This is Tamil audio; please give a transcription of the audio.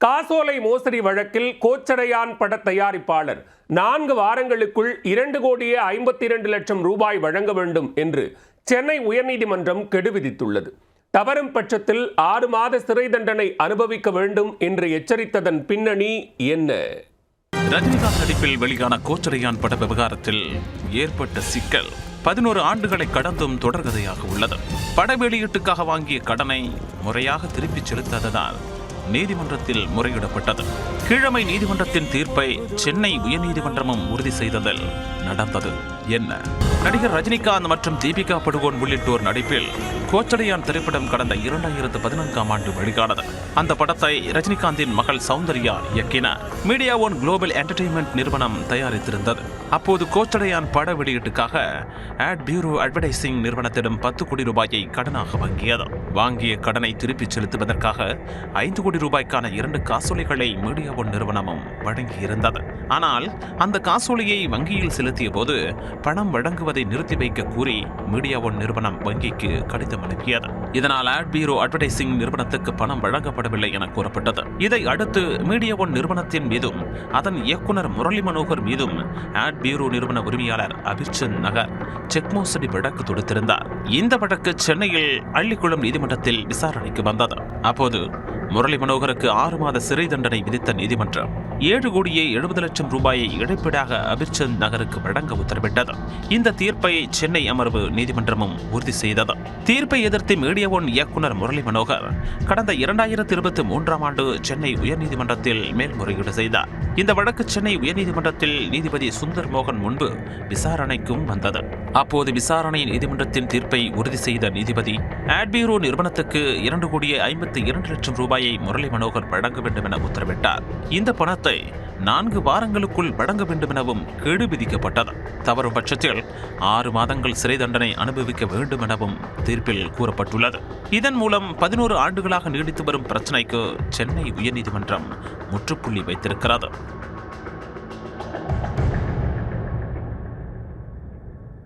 காசோலை மோசடி வழக்கில் கோச்சடையான் பட தயாரிப்பாளர் 4 வாரங்களுக்குள் 2,52,00,000 ரூபாய் வழங்க வேண்டும் என்று சென்னை உயர்நீதிமன்றம் கெடு விதித்துள்ளது. தவறும் பட்சத்தில் 6 மாத சிறை தண்டனை அனுபவிக்க வேண்டும் என்று எச்சரித்ததன் பின்னணி என்ன? ரஜினிகாந்த் நடிப்பில் வெளியான கோச்சடையான் பட விவகாரத்தில் ஏற்பட்ட சிக்கல் 11 ஆண்டுகளை கடந்தும் தொடர்கதையாக உள்ளது. பட வெளியீட்டுக்காக வாங்கிய கடனை முறையாக திருப்பிச் செலுத்தாததால் நீதிமன்றத்தில் முறையிடப்பட்டது. கீழமை நீதிமன்றத்தின் தீர்ப்பை சென்னை உயர்நீதிமன்றமும் உறுதி செய்ததில் நடந்தது என்ன? நடிகர் ரஜினிகாந்த் மற்றும் தீபிகா படுகோன் உள்ளிட்டோர் நடிப்பில் கோச்சடையான் திரைப்படம் கடந்த 2014ஆம் ஆண்டு வெளியானது. அந்த படத்தை ரஜினிகாந்தின் மகள் சௌந்தர்யா இயக்கினார். மீடியா ஒன் குளோபல் என்டர்டெயின்மெண்ட் நிறுவனம் தயாரித்திருந்தது. அப்போது கோச்சடையான் பட வெளியீட்டுக்காக ஆட் பியூரோ அட்வர்டைசிங் நிறுவனத்திடம் 10 கோடி ரூபாயை கடனாக வாங்கியது. வாங்கிய கடனை திருப்பிச் செலுத்துவதற்காக 5 கோடி ரூபாய்க்கான 2 காசோலைகளை மீடியா ஒன் நிறுவனமும் வழங்கியிருந்தது. ஆனால் அந்த காசோலையை வங்கியில் செலுத்திய போது பணம் வழங்குவதை நிறுத்தி வைக்க கூறி மீடியா ஒன் நிறுவனம் வங்கிக்கு கடிதம் அனுப்பியது. இதனால் ஆட் பியூரோ அட்வர்டைசிங் நிறுவனத்துக்கு பணம் வழங்கப்படவில்லை என கூறப்பட்டது. இதை அடுத்து மீடியா ஒன் நிறுவனத்தின் மீதும் அதன் இயக்குனர் முரளி மனோகர் மீதும் ஆட் பியூரோ நிறுவன உரிமையாளர் அபிர்சந்த் நகர் செக் மோசடி வழக்கு தொடுத்திருந்தார். இந்த வழக்கு சென்னையில் அள்ளிக்குளம் நீதிமன்றத்தில் விசாரணைக்கு வந்தது. அப்போது முரளி மனோகருக்கு 6 மாத சிறை தண்டனை விதித்த நீதிமன்றம் 7,70,00,000 ரூபாயை இழப்பீடாக அபிர்சந்த் நகருக்கு வழங்க உத்தரவிட்டது. இந்த தீர்ப்பை சென்னை அமர்வு நீதிமன்றமும் உறுதி செய்தது. தீர்ப்பை எதிர்த்து மீடியா ஒன் இயக்குனர் முரளி மனோகர் கடந்த 2023ஆம் ஆண்டு சென்னை உயர்நீதிமன்றத்தில் மேல்முறையீடு செய்தார். இந்த வழக்கு சென்னை உயர்நீதிமன்றத்தில் நீதிபதி சுந்தர் மோகன் முன்பு விசாரணைக்கும் வந்தது. அப்போது விசாரணை நீதிமன்றத்தின் தீர்ப்பை உறுதி செய்த நீதிபதி ஆட் பியூரோ நிறுவனத்துக்கு 2,52,00,000 ரூபாயை முரளி மனோகர் வழங்க வேண்டும் என உத்தரவிட்டார். இந்த பணத்தை 4 வாரங்களுக்குள் வழங்க வேண்டும் எனவும் கெடு விதிக்கப்பட்டது. தவறும் பட்சத்தில் 6 மாதங்கள் சிறை தண்டனை அனுபவிக்க வேண்டும் எனவும் தீர்ப்பில் கூறப்பட்டுள்ளது. இதன் மூலம் 11 ஆண்டுகளாக நீடித்து வரும் பிரச்சினைக்கு சென்னை உயர்நீதிமன்றம் முற்றுப்புள்ளி வைத்திருக்கிறது.